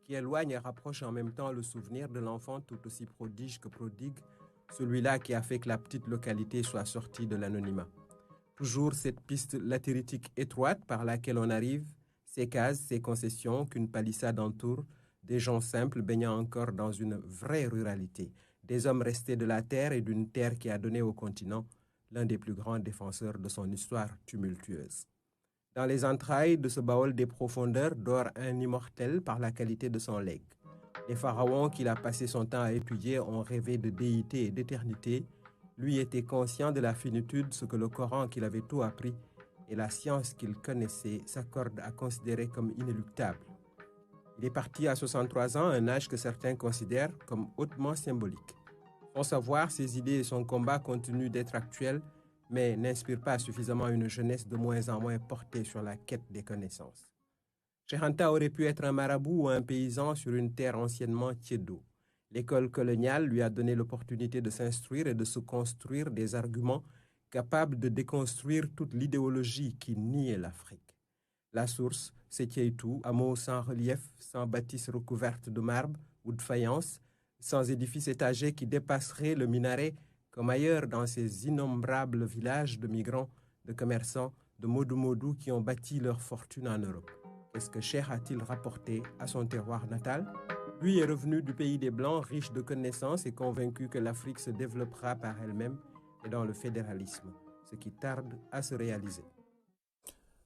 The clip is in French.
qui éloigne et rapproche en même temps le souvenir de l'enfant tout aussi prodige que prodigue, celui-là qui a fait que la petite localité soit sortie de l'anonymat. Toujours cette piste latéritique étroite par laquelle on arrive, ces cases, ces concessions qu'une palissade entoure, des gens simples baignant encore dans une vraie ruralité, des hommes restés de la terre et d'une terre qui a donné au continent l'un des plus grands défenseurs de son histoire tumultueuse. Dans les entrailles de ce baol des profondeurs dort un immortel par la qualité de son legs. Les pharaons qu'il a passé son temps à étudier ont rêvé de déité et d'éternité. Lui était conscient de la finitude, ce que le Coran qu'il avait tout appris et la science qu'il connaissait s'accordent à considérer comme inéluctable. Il est parti à 63 ans, un âge que certains considèrent comme hautement symbolique. Son savoir, ses idées et son combat continuent d'être actuels, mais n'inspirent pas suffisamment une jeunesse de moins en moins portée sur la quête des connaissances. Cheikh Anta aurait pu être un marabout ou un paysan sur une terre anciennement tiède d'eau. L'école coloniale lui a donné l'opportunité de s'instruire et de se construire des arguments capables de déconstruire toute l'idéologie qui niait l'Afrique. La source, c'est Tiétou, hameau sans relief, sans bâtisse recouverte de marbre ou de faïence, sans édifice étagé qui dépasserait le minaret, comme ailleurs dans ces innombrables villages de migrants, de commerçants, de modou-modou qui ont bâti leur fortune en Europe. Qu'est-ce que Cheikh a-t-il rapporté à son terroir natal? Lui est revenu du pays des Blancs, riche de connaissances et convaincu que l'Afrique se développera par elle-même et dans le fédéralisme, ce qui tarde à se réaliser.